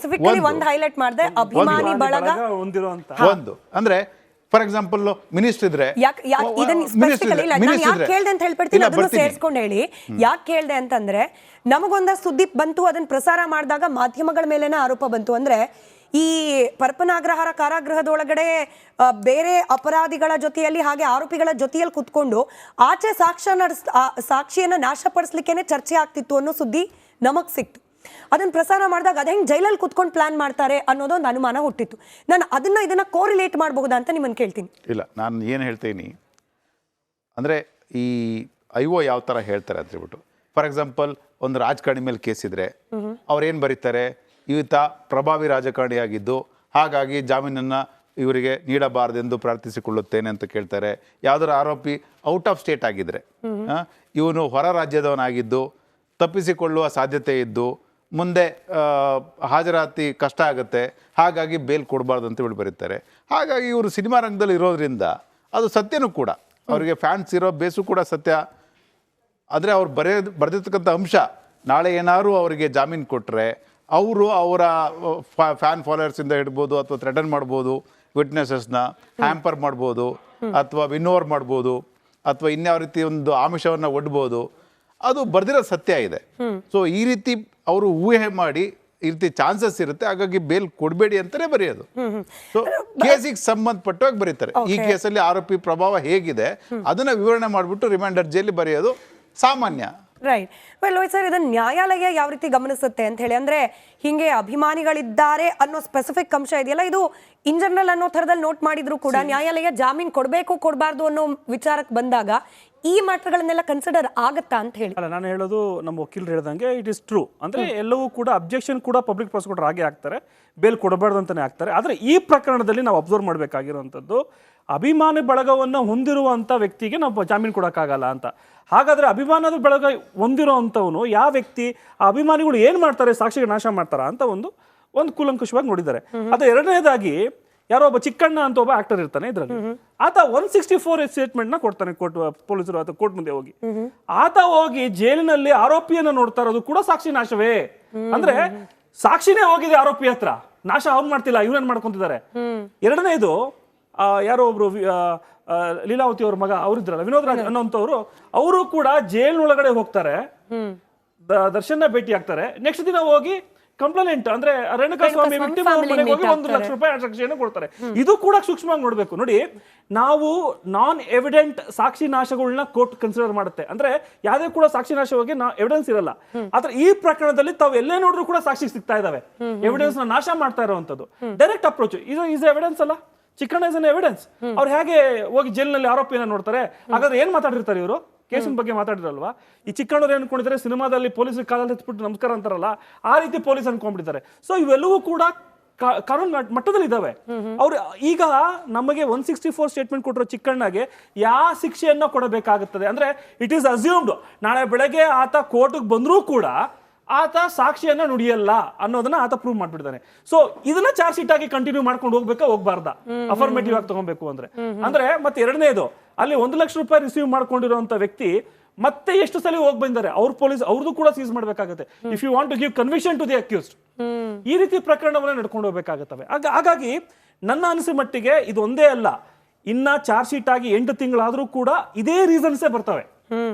Specifically ಒಂದು highlight ಮಾಡಿದೆ, ಅಭಿಮಾನಿ ಬಳಗ ಒಂದು ಅಂದ್ರೆ ಫಾರ್ ಎಕ್ಸಾಂಪಲ್ ಮಿನಿಸ್ಟರ್ ಇದ್ರೆ ಇದನ್ನ ಸ್ಪೆಸಿಫಿಕಲಿ ಇಲ್ಲ, ನಾನು ಯಾಕೆ ಕೇಳ್ದೆ ಅಂತ ಹೇಳ್ಬಿಡ್ತೀನಿ, ಅದನ್ನು ಸೇರಿಸ್ಕೊಂಡು ಹೇಳಿ. ಯಾಕೆ ಕೇಳ್ದೆ ಅಂತಂದ್ರೆ, ನಮಗೊಂದ ಸುದ್ದಿ ಬಂತು, ಅದನ್ನ ಪ್ರಸಾರ ಮಾಡಿದಾಗ ಮಾಧ್ಯಮಗಳ ಮೇಲೆನ ಆರೋಪ ಬಂತು. ಅಂದ್ರೆ ಈ ಪರಪನಾಗ್ರಹಾರ ಕಾರಾಗೃಹದೊಳಗಡೆ ಬೇರೆ ಅಪರಾಧಿಗಳ ಜೊತೆಯಲ್ಲಿ ಹಾಗೆ ಆರೋಪಿಗಳ ಜೊತೆಯಲ್ಲಿ ಕುತ್ಕೊಂಡು ಆಚೆ ಸಾಕ್ಷಿಯನ್ನ ನಾಶಪಡಿಸ್ಲಿಕ್ಕೇನೆ ಚರ್ಚೆ ಆಗ್ತಿತ್ತು ಅನ್ನೋ ಸುದ್ದಿ ನಮಗ್ ಸಿಕ್ತು. ಅದನ್ನ ಪ್ರಸಾರ ಮಾಡಿದಾಗ ಅದ ಹೆಂಗ್ ಜೈಲಲ್ಲಿ ಕುತ್ಕೊಂಡು ಪ್ಲಾನ್ ಮಾಡ್ತಾರೆ ಅನ್ನೋದೊಂದು ಅನುಮಾನ ಹುಟ್ಟಿತ್ತು. ನಾನು ಇದನ್ನ ಕೋರಿಲೇಟ್ ಮಾಡಬಹುದಾ ಅಂತ ನಿಮ್ಮನ್ನು ಕೇಳ್ತೀನಿ. ಇಲ್ಲ, ನಾನು ಏನು ಹೇಳ್ತೀನಿ ಅಂದರೆ ಈ ಐಒ ಯಾವ ಥರ ಹೇಳ್ತಾರೆ ಅಂತ ಹೇಳ್ಬಿಟ್ಟು, ಫಾರ್ ಎಕ್ಸಾಂಪಲ್ ಒಂದು ರಾಜಕಾರಣಿ ಮೇಲೆ ಕೇಸ್ ಇದ್ರೆ ಅವ್ರೇನು ಬರೀತಾರೆ, ಈತ ಪ್ರಭಾವಿ ರಾಜಕಾರಣಿಯಾಗಿದ್ದು ಹಾಗಾಗಿ ಜಾಮೀನನ್ನು ಇವರಿಗೆ ನೀಡಬಾರದೆಂದು ಪ್ರಾರ್ಥಿಸಿಕೊಳ್ಳುತ್ತೇನೆ ಅಂತ ಕೇಳ್ತಾರೆ. ಯಾವುದರ ಆರೋಪಿ ಔಟ್ ಆಫ್ ಸ್ಟೇಟ್ ಆಗಿದ್ರೆ, ಇವನು ಹೊರ ರಾಜ್ಯದವನಾಗಿದ್ದು ತಪ್ಪಿಸಿಕೊಳ್ಳುವ ಸಾಧ್ಯತೆ ಇದ್ದು ಮುಂದೆ ಹಾಜರಾತಿ ಕಷ್ಟ ಆಗುತ್ತೆ, ಹಾಗಾಗಿ ಬೇಲ್ ಕೊಡಬಾರ್ದು ಅಂತ ಹೇಳಿ ಬರೀತಾರೆ. ಹಾಗಾಗಿ ಇವರು ಸಿನಿಮಾ ರಂಗದಲ್ಲಿ ಇರೋದ್ರಿಂದ ಅದು ಸತ್ಯನೂ ಕೂಡ, ಅವರಿಗೆ ಫ್ಯಾನ್ಸ್ ಇರೋ ಬೇಸು ಕೂಡ ಸತ್ಯ. ಆದರೆ ಅವ್ರು ಬರೆದಿರ್ತಕ್ಕಂಥ ಅಂಶ ನಾಳೆ ಏನಾದ್ರು ಅವರಿಗೆ ಜಾಮೀನು ಕೊಟ್ಟರೆ ಅವರು ಅವರ ಫ್ಯಾನ್ ಫಾಲೋವರ್ಸಿಂದ ಹಿಡ್ಬೋದು ಅಥವಾ ಥ್ರೆಟನ್ ಮಾಡ್ಬೋದು, ವಿಟ್ನೆಸಸ್ನ ಹ್ಯಾಂಪರ್ ಮಾಡ್ಬೋದು ಅಥವಾ ವಿನ್ನೋವರ್ ಮಾಡ್ಬೋದು ಅಥವಾ ಇನ್ಯಾವ ರೀತಿ ಒಂದು ಆಮಿಷವನ್ನು ಒಡ್ಬೋದು. ಅದು ಬರ್ದಿರೋ ಸತ್ಯ ಇದೆ. ಸೊ ಈ ರೀತಿ ಅವರು ಊಹೆ ಮಾಡಿ ಈ ರೀತಿ ಚಾನ್ಸಸ್ ಇರುತ್ತೆ, ಹಾಗಾಗಿ ಬೇಲ್ ಕೊಡಬೇಡಿ ಅಂತಾನೆ ಬರೆಯೋದು. ಸೊ ಕೇಸಿಗೆ ಸಂಬಂಧಪಟ್ಟಾಗ ಬರೀತಾರೆ. ಈ ಕೇಸಲ್ಲಿ ಆರೋಪಿ ಪ್ರಭಾವ ಹೇಗಿದೆ ಅದನ್ನ ವಿವರಣೆ ಮಾಡಿಬಿಟ್ಟು ರಿಮೈಂಡರ್ ಜೈಲಿ ಬರೆಯೋದು ಸಾಮಾನ್ಯ. ರೈಟ್. ಲೋಹಿತ್ ಸರ್, ಇದನ್ನ ನ್ಯಾಯಾಲಯ ಯಾವ ರೀತಿ ಗಮನಿಸುತ್ತೆ ಅಂತ ಹೇಳಿ, ಅಂದ್ರೆ ಹಿಂಗೆ ಅಭಿಮಾನಿಗಳಿದ್ದಾರೆ ಅನ್ನೋ ಸ್ಪೆಸಿಫಿಕ್ ಅಂಶ ಇದೆಯಲ್ಲ, ಇದು ಇನ್ ಜನರಲ್ ಅನ್ನೋ ಥರದಲ್ಲಿ ನೋಟ್ ಮಾಡಿದ್ರು ಕೂಡ ನ್ಯಾಯಾಲಯ ಜಾಮೀನು ಕೊಡಬೇಕು ಕೊಡಬಾರ್ದು ಅನ್ನೋ ವಿಚಾರಕ್ಕೆ ಬಂದಾಗ ಈ ಮ್ಯಾಟರ್ಗಳನ್ನೆಲ್ಲ ಕನ್ಸಿಡರ್ ಆಗತ್ತಾ ಅಂತ ಹೇಳಿ. ಅಲ್ಲ, ನಾನು ಹೇಳೋದು ನಮ್ಮ ವಕೀಲರು ಹೇಳ್ದಂಗೆ ಇಟ್ ಇಸ್ ಟ್ರೂ. ಅಂದ್ರೆ ಎಲ್ಲವೂ ಕೂಡ ಅಬ್ಜೆಕ್ಷನ್ ಕೂಡ ಪಬ್ಲಿಕ್ ಪ್ರಾಸಿಕ್ಯೂಟರ್ ಹಾಗೆ ಆಗ್ತಾರೆ, ಬೇಲ್ ಕೊಡಬಾರ್ದು ಅಂತಾನೆ ಆಗ್ತಾರೆ. ಆದರೆ ಈ ಪ್ರಕರಣದಲ್ಲಿ ನಾವು ಅಬ್ಸರ್ವ್ ಮಾಡಬೇಕಾಗಿರುವಂಥದ್ದು, ಅಭಿಮಾನಿ ಬಳಗವನ್ನು ಹೊಂದಿರುವಂಥ ವ್ಯಕ್ತಿಗೆ ನಾವು ಜಾಮೀನು ಕೊಡೋಕ್ಕಾಗಲ್ಲ ಅಂತ. ಹಾಗಾದರೆ ಅಭಿಮಾನದ ಬಳಗ ಹೊಂದಿರೋ ಅಂಥವನು ಯಾವ ವ್ಯಕ್ತಿ, ಆ ಅಭಿಮಾನಿಗಳು ಏನು ಮಾಡ್ತಾರೆ, ಸಾಕ್ಷಿಗೆ ನಾಶ ಮಾಡ್ತಾರ ಅಂತ ಒಂದು ಕೂಲಂಕುಷವಾಗಿ ನೋಡಿದ್ದಾರೆ. ಅದು ಎರಡನೇದಾಗಿ ಯಾರೋ ಒಬ್ಬ ಚಿಕ್ಕಣ್ಣ ಅಂತ ಒಬ್ಬ ಆಕ್ಟರ್ ಇರ್ತಾನೆ ಇದರಲ್ಲಿ, ಆತ 164 ಸ್ಟೇಟ್ಮೆಂಟ್ ನ ಕೊಡ್ತಾನೆ ಪೊಲೀಸರು ಅಥವಾ ಕೋರ್ಟ್ ಮುಂದೆ ಹೋಗಿ. ಆತ ಹೋಗಿ ಜೈಲಿನಲ್ಲಿ ಆರೋಪಿಯನ್ನ ನೋಡ್ತಾ ಇರೋದು ಕೂಡ ಸಾಕ್ಷಿ ನಾಶವೇ. ಅಂದ್ರೆ ಸಾಕ್ಷಿನೇ ಹೋಗಿದೆ ಆರೋಪಿ ಹತ್ರ, ನಾಶ ಅವ್ರು ಮಾಡ್ತಿಲ್ಲ, ಇವ್ರೇನ್ ಮಾಡ್ಕೊಂತಿದ್ದಾರೆ. ಎರಡನೇದು ಯಾರೋ ಒಬ್ರು ಲೀಲಾವತಿ ಅವ್ರ ಮಗ ಅವರಿದ್ರಲ್ಲ ವಿನೋದ್ ರಾಜ್ ಅನ್ನೋಂಥವ್ರು, ಅವರು ಕೂಡ ಜೈಲಿನೊಳಗಡೆ ಹೋಗ್ತಾರೆ, ದರ್ಶನ ಭೇಟಿ ಆಗ್ತಾರೆ. ನೆಕ್ಸ್ಟ್ ದಿನ ಹೋಗಿ ಕಂಪ್ಲೇಂಟ್ ಅಂದ್ರೆ ರೇಣುಕಾಸ್ವಾಮಿ ವಿಕ್ಟಿಮ್ ಮನೆಗೆ ಹೋಗಿ 1 ಲಕ್ಷ ರೂಪಾಯಿ ಸಾಕ್ಷಿಯನ್ನು ಕೊಡ್ತಾರೆ. ಇದು ಕೂಡ ಸೂಕ್ಷ್ಮವಾಗಿ ನೋಡ್ಬೇಕು. ನೋಡಿ, ನಾವು ನಾನ್ ಎವಿಡೆಂಟ್ ಸಾಕ್ಷಿ ನಾಶಗಳನ್ನ ಕೋರ್ಟ್ ಕನ್ಸಿಡರ್ ಮಾಡುತ್ತೆ. ಅಂದ್ರೆ ಯಾವುದೇ ಕೂಡ ಸಾಕ್ಷಿ ನಾಶವಾಗಿ ಎವಿಡೆನ್ಸ್ ಇರಲ್ಲ. ಆದ್ರೆ ಈ ಪ್ರಕರಣದಲ್ಲಿ ತಾವು ಎಲ್ಲೇ ನೋಡ್ರು ಕೂಡ ಸಾಕ್ಷಿ ಸಿಗ್ತಾ ಇದಾವೆ, ಎವಿಡೆನ್ಸ್ ನ ನಾಶ ಮಾಡ್ತಾ ಇರುವಂತದ್ದು. ಡೈರೆಕ್ಟ್ ಅಪ್ರೋಚ್ ಇದು ಎವಿಡೆನ್ಸ್ ಅಲ್ಲ, ಚಿಕ್ಕಣ್ಣ ಇಸ್ ಅನ್ ಎವಿಡೆನ್ಸ್. ಅವ್ರು ಹೇಗೆ ಹೋಗಿ ಜೈಲಿನಲ್ಲಿ ಆರೋಪಿಯನ್ನ ನೋಡ್ತಾರೆ? ಹಾಗಾದ್ರೆ ಏನ್ ಮಾತಾಡಿರ್ತಾರೆ ಇವರು? ಕೇಸಿನ ಬಗ್ಗೆ ಮಾತಾಡಿರಲ್ವಾ? ಈ ಚಿಕ್ಕಣ್ಣವ್ರು ಏನ್ ಅನ್ಕೊಂಡಿದ್ದಾರೆ, ಸಿನಿಮಾದಲ್ಲಿ ಪೊಲೀಸರು ಕಾಲಲ್ಲಿ ಹತ್ಬಿಟ್ಟು ನಮಸ್ಕಾರ ಅಂತಾರಲ್ಲ, ಆ ರೀತಿ ಪೊಲೀಸ್ ಅನ್ಕೊಂಡ್ಬಿಟ್ಟಿದ್ದಾರೆ. ಸೊ ಇವೆಲ್ಲವೂ ಕೂಡ ಕಾನೂನು ಮಟ್ಟದಲ್ಲಿ ಇದಾವೆ. ಅವ್ರು ಈಗ ನಮಗೆ 164 ಸ್ಟೇಟ್ಮೆಂಟ್ ಕೊಟ್ಟರು ಚಿಕ್ಕಣ್ಣಗೆ ಯಾವ ಶಿಕ್ಷೆಯನ್ನ ಕೊಡಬೇಕಾಗುತ್ತದೆ ಅಂದ್ರೆ, ಇಟ್ ಈಸ್ ಅಸ್ಯೂಮ್ಡ್ ನಾಳೆ ಬೆಳಗ್ಗೆ ಆತ ಕೋರ್ಟ್ಗೆ ಬಂದರೂ ಕೂಡ ಆತ ಸಾಕ್ಷಿಯನ್ನ ನುಡಿಯಲ್ಲ ಅನ್ನೋದನ್ನ ಆತ ಪ್ರೂವ್ ಮಾಡ್ಬಿಡ್ತಾನೆ. ಸೊ ಇದನ್ನ ಚಾರ್ಜ್ ಶೀಟ್ ಆಗಿ ಕಂಟಿನ್ಯೂ ಮಾಡ್ಕೊಂಡು ಹೋಗ್ಬೇಕಾ ಹೋಗ್ಬಾರ್ದ, ಅಫರ್ಮೇಟಿವ್ ಆಗಿ ತಗೊಬೇಕು ಅಂದ್ರೆ ಮತ್ತೆ ಎರಡನೇದು, ಅಲ್ಲಿ 1 ಲಕ್ಷ ರೂಪಾಯಿ ರಿಸೀವ್ ಮಾಡ್ಕೊಂಡಿರುವಂತ ವ್ಯಕ್ತಿ ಮತ್ತೆ ಎಷ್ಟು ಸಲ ಹೋಗಿ ಬಂದಿದ್ದಾರೆ, ಅವ್ರ ಪೊಲೀಸ್ ಅವ್ರದ್ದು ಕೂಡ ಸೀಸ್ ಮಾಡ್ಬೇಕಾಗುತ್ತೆ. If you want to give conviction to the accused, ಈ ರೀತಿ ಪ್ರಕರಣವನ್ನ ನಡ್ಕೊಂಡು ಹೋಗ್ಬೇಕಾಗುತ್ತವೆ. ಹಾಗಾಗಿ ನನ್ನ ಅನಿಸಿದ ಮಟ್ಟಿಗೆ ಇದು ಒಂದೇ ಅಲ್ಲ, ಇನ್ನ ಚಾರ್ಜ್ ಶೀಟ್ ಆಗಿ 8 ತಿಂಗಳಾದ್ರೂ ಕೂಡ ಇದೇ ರೀಸನ್ಸೇ ಬರ್ತವೆ.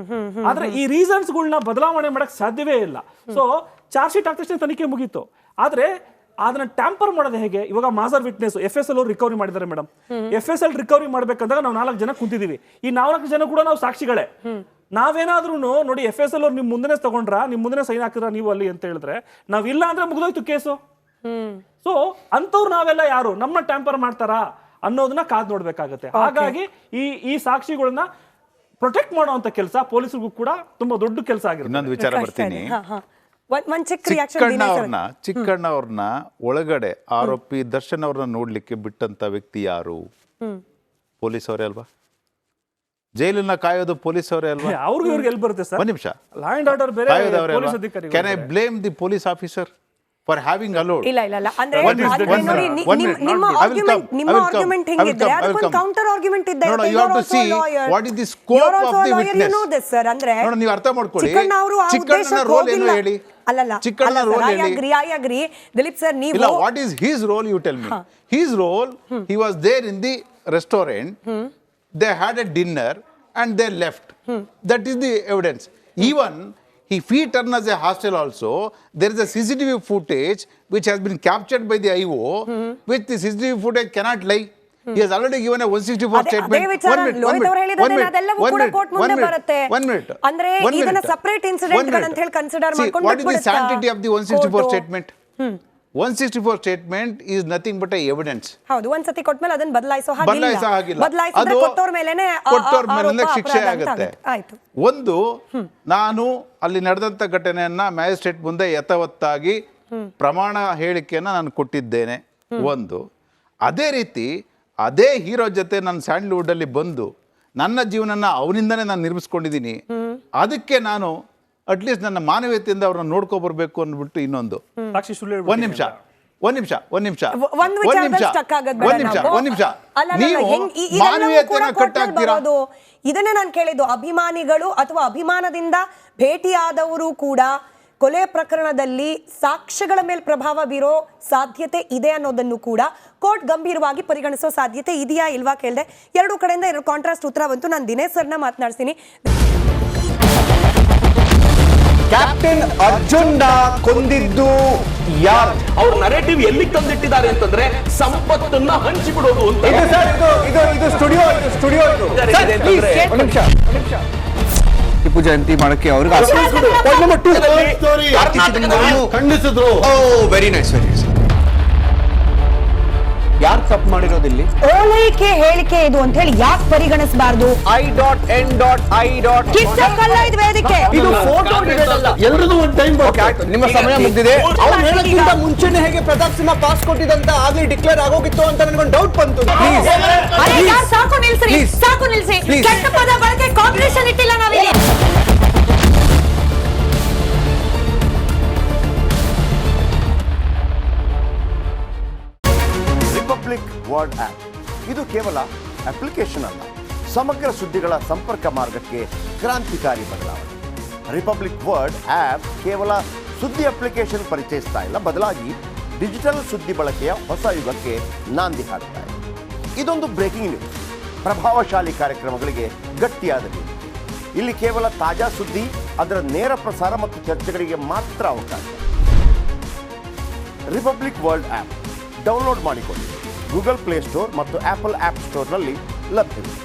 ಆದ್ರೆ ಈ ರೀಸನ್ಸ್ ಗಳನ್ನ ಬದಲಾವಣೆ ಮಾಡಕ್ ಸಾಧ್ಯವೇ ಇಲ್ಲ. ಸೊ ಚಾರ್ಜ್ ಶೀಟ್ ಆದ ತಕ್ಷಣ ತನಿಖೆ ಮುಗೀತು. ಆದ್ರೆ ಅದನ್ನ ಟ್ಯಾಂಪರ್ ಮಾಡೋದು ಹೇಗೆ? ಇವಾಗ ಮಾಜರ್ ವಿಟ್ನೆಸ್ FSL ಅವರು ರಿಕವರಿ ಮಾಡಿದ್ದಾರೆ ಮೇಡಮ್. FSL ರಿಕವರಿ ಮಾಡ್ಬೇಕಂದಾಗ ನಾವು 4 ಜನ ಕುಂತಿದೀವಿ. ಈ 4 ಜನ ಕೂಡ ನಾವು ಸಾಕ್ಷಿಗಳೇ. ನಾವೇನಾದ್ರೂ ನೋಡಿ FSL ಅವ್ರು ನಿಮ್ ಮುಂದೆ ತಗೊಂಡ್ರ, ನಿಮ್ ಮುಂದೆ ಸೈನ್ ಹಾಕಿದ್ರ ನೀವು ಅಲ್ಲಿ ಅಂತ ಹೇಳಿದ್ರೆ, ನಾವಿಲ್ಲ ಅಂದ್ರೆ ಮುಗಿದೋಯ್ತು ಕೇಸು. ಸೊ ಅಂತವ್ರು ನಾವೆಲ್ಲ ಯಾರು ನಮ್ಮ ಟ್ಯಾಂಪರ್ ಮಾಡ್ತಾರಾ ಅನ್ನೋದನ್ನ ಕಾದ್ ನೋಡ್ಬೇಕಾಗತ್ತೆ. ಹಾಗಾಗಿ ಈ ಸಾಕ್ಷಿಗಳನ್ನ ಪ್ರೊಟೆಕ್ಟ್ ಮಾಡುವಂತ ಕೆಲಸ ಪೊಲೀಸರಿಗೂ ಕೂಡ ತುಂಬಾ ದೊಡ್ಡ ಕೆಲಸ ಆಗಿರುತ್ತೆ. ಇನ್ನೊಂದು ವಿಚಾರ ಬರ್ತೀನಿ, ಚಿಕ್ಕಣ್ಣ ಅವ್ರನ್ನ ಒಳಗಡೆ ಆರೋಪಿ ದರ್ಶನ್ ಅವ್ರನ್ನ ನೋಡ್ಲಿಕ್ಕೆ ಬಿಟ್ಟಂತ ವ್ಯಕ್ತಿ ಯಾರು? ಪೊಲೀಸ್ ಅವರೇ ಅಲ್ವಾ? ಜೈಲನ್ನ ಕಾಯೋದು ಪೊಲೀಸ್ ಅವರೇ ಅಲ್ವಾ? ಅವ್ರಿಗೆ ಇವ್ರಿಗೆ ಎಲ್ಲಿ ಬರುತ್ತೆ ಸರ್? ಒಂದ್ ನಿಮಿಷ, ಲಾ ಅಂಡ್ ಆರ್ಡರ್ ಬೇರೆ, ಪೊಲೀಸ್ ಅಧಿಕಾರಿ. Can I blame the police officer for having allowed. ಇಲ್ಲ ಅಂದ್ರೆ What is the ಆದ್ರೆ ನೋಡಿ difference? ನಿಮ್ಮ ಆರ್ಗ್ಯುಮೆಂಟ್ ಹೆಂಗಿದ್ರೆ ಅದಕ್ಕೊಂದು ಕೌಂಟರ್ ಆರ್ಗ್ಯುಮೆಂಟ್ ಇದ್ದೇ ಇರುತ್ತೆ. You have to see what is the scope of the witness. You know this, sir. ಅಂದ್ರೆ ನೀವು ಅರ್ಥ ಮಾಡ್ಕೊಳ್ಳಿ, ಚಿಕ್ಕಣ್ಣ ಅವರು ಆ ಚಿಕ್ಕಣ್ಣನ ರೋಲ್ ಏನು ಹೇಳಿ, ಚಿಕ್ಕಣ್ಣನ ರೋಲ್ ಹೇಳಿ. I agree ದಿಲೀಪ್ ಸರ್, ನೀವು ಇಲ್ಲ, what is his role, you tell me. His role, he was there in the restaurant, they had a dinner and they left. That is the evidence. Even if he turned as a hostel also, there is a CCTV footage which has been captured by the IO, which the CCTV footage cannot lie. He has already given a 164 statement. One minute. ಅಂದ್ರೆ ಇದನ್ನ separate incident ಗಳಂತ ಹೇಳಿ consider ಮಾಡ್ಕೊಂಡು what is the sanctity of the 164 statement? 164 statement is nothing but a evidence. ಹೌದು, ಒಂದ್ಸತಿ ಕೊಟ್ಮೇಲೆ ಅದನ್ನ ಬದಲಾಯಿಸೋ ಹಾಗಿಲ್ಲ. ಬದಲಾಯಿಸಿದ್ರೆ ಕೊಟ್ಟೋರ್ ಮೇಲೆನೇ ಶಿಕ್ಷೆ ಆಗುತ್ತೆ. ಆಯ್ತು. ಒಂದು, ನಾನು ಅಲ್ಲಿ ನಡೆದಂತ ಘಟನೆಯನ್ನ ಮ್ಯಾಜಿಸ್ಟ್ರೇಟ್ ಮುಂದೆ ಯಥಾವತ್ತಾಗಿ ಪ್ರಮಾಣ ಹೇಳಿಕೆಯನ್ನ ನಾನು ಕೊಟ್ಟಿದ್ದೇನೆ. ಒಂದು, ಅದೇ ರೀತಿ ಅದೇ ಹೀರೋ ಜೊತೆ ನಾನು ಸ್ಯಾಂಡಲ್ವುಡ್ ಅಲ್ಲಿ ಬಂದು ನನ್ನ ಜೀವನನ ಅವನಿಂದನೇ ನಾನು ನಿರ್ಮಿಸ್ಕೊಂಡಿದ್ದೀನಿ. ಅದಕ್ಕೆ ನಾನು ಅಟ್ಲೀಸ್ಟ್ ನನ್ನ ಮಾನವೀಯತೆಯಿಂದ ಅವ್ರನ್ನ ನೋಡ್ಕೊ ಬರ್ಬೇಕು ಅಂದ್ಬಿಟ್ಟು ಇನ್ನೊಂದು. ಸಾಕ್ಷಿ ಸುಳ್ಳು ಒಂದ್ ನಿಮಿಷ ನೀವು ಮಾನವೀಯತೆನ ಕಟ್ಟಾಕ್ತೀರಾ? ಇದನ್ನೇ ನಾನು ಕೇಳಿದ್ದು. ಅಭಿಮಾನಿಗಳು ಅಥವಾ ಅಭಿಮಾನದಿಂದ ಭೇಟಿಯಾದವರು ಕೂಡ ಕೊಲೆ ಪ್ರಕರಣದಲ್ಲಿ ಸಾಕ್ಷ್ಯಗಳ ಮೇಲೆ ಪ್ರಭಾವ ಬೀರೋ ಸಾಧ್ಯತೆ ಇದೆ ಅನ್ನೋದನ್ನು ಕೂಡ ಕೋರ್ಟ್ ಗಂಭೀರವಾಗಿ ಪರಿಗಣಿಸೋ ಸಾಧ್ಯತೆ ಇದೆಯಾ ಇಲ್ವಾ ಕೇಳಿದೆ. ಎರಡೂ ಕಡೆಯಿಂದ ಎರಡು ಕಾಂಟ್ರಾಸ್ಟ್ ಉತ್ತರ ಬಂತು. ನಾನು ದಿನೇಶ್ ಸರ್ನ ಮಾತನಾಡ್ತೀನಿ. ಕ್ಯಾಪ್ಟನ್ ಅರ್ಜುನ್ ಕೊಂದಿದ್ದು ಯಾರು? ಅವ್ರ ನರೇಟಿವ್ ಎಲ್ಲಿ ತಂದಿಟ್ಟಿದ್ದಾರೆ ಅಂತಂದ್ರೆ ಸಂಪತ್ತನ್ನ ಹಂಚಿಬಿಡೋದು ಅಂತ. ಇದು ಸ್ಟುಡಿಯೋ ಟಿಪ್ಪು ಜಯಂತಿ ಮಾಡಕ್ಕೆ ಅವ್ರಿಗೆ ಖಂಡಿಸಿದ್ರು. Very nice. ಯಾರು ತಪ್ಪು ಮಾಡಿರೋದಿಲ್ಲಿ? ಓಲೈಕೆ ಹೇಳಿಕೆ ಇದು ಅಂತ ಹೇಳಿ ಯಾಕೆ ಪರಿಗಣಿಸಬಾರದು? I.N.I. ವೇದಿಕೆ ಇದು ಫೋಟೋ ಎಲ್ರಿಗೂ ಒಂದು ಟೈಮ್. ನಿಮ್ಮ ಸಮಯ ಮುಗಿದಿದೆ. ಅವ್ರು ಹೇಳೋಕ್ಕಿಂತ ಮುಂಚೆನೆ ಹೇಗೆ ಪ್ರತಾಪ್ ಸಿಂಹ ಪಾಸ್ ಕೊಟ್ಟಿದಂತ ಆಗ್ಲಿ ಡಿಕ್ಲೇರ್ ಆಗೋಗಿತ್ತು ಅಂತ ನನಗೊಂದು ಡೌಟ್ ಬಂತು. ಸಾಕು ನಿಲ್ಸಿ. ಕೆಟ್ಟ ಪದ ಬಳಕೆ ಕಾಂಪಿಟೇಷನ್ ಇಟ್ಟಿಲ್ಲ ನಾವಿಲ್ಲಿ. ರಿಪಬ್ಲಿಕ್ ವರ್ಡ್ ಆಪ್ ಇದು ಕೇವಲ ಅಪ್ಲಿಕೇಶನ್ ಅಲ್ಲ, ಸಮಗ್ರ ಸುದ್ದಿಗಳ ಸಂಪರ್ಕ ಮಾರ್ಗಕ್ಕೆ ಕ್ರಾಂತಿಕಾರಿ ಬದಲಾವಣೆ. ರಿಪಬ್ಲಿಕ್ ವರ್ಡ್ ಆಪ್ ಕೇವಲ ಸುದ್ದಿ ಅಪ್ಲಿಕೇಶನ್ ಪರಿಚಯಿಸ್ತಾ ಇಲ್ಲ, ಬದಲಾಗಿ ಡಿಜಿಟಲ್ ಸುದ್ದಿ ಬಳಕೆಯ ಹೊಸ ಯುಗಕ್ಕೆ ನಾಂದಿ ಹಾಡ್ತಾ ಇದೆ. ಇದೊಂದು ಬ್ರೇಕಿಂಗ್ ನ್ಯೂಸ್, ಪ್ರಭಾವಶಾಲಿ ಕಾರ್ಯಕ್ರಮಗಳಿಗೆ ಗಟ್ಟಿಯಾದ ನ್ಯೂಸ್. ಇಲ್ಲಿ ಕೇವಲ ತಾಜಾ ಸುದ್ದಿ, ಅದರ ನೇರ ಪ್ರಸಾರ ಮತ್ತು ಚರ್ಚೆಗಳಿಗೆ ಮಾತ್ರ ಅವಕಾಶ. ರಿಪಬ್ಲಿಕ್ ವರ್ಲ್ಡ್ ಆಪ್ ಡೌನ್ಲೋಡ್ ಮಾಡಿಕೊಳ್ಳಿ. ಗೂಗಲ್ ಪ್ಲೇ ಸ್ಟೋರ್ ಮತ್ತು ಆಪಲ್ ಆಪ್ ಸ್ಟೋರ್ನಲ್ಲಿ ಲಭ್ಯವಿದೆ.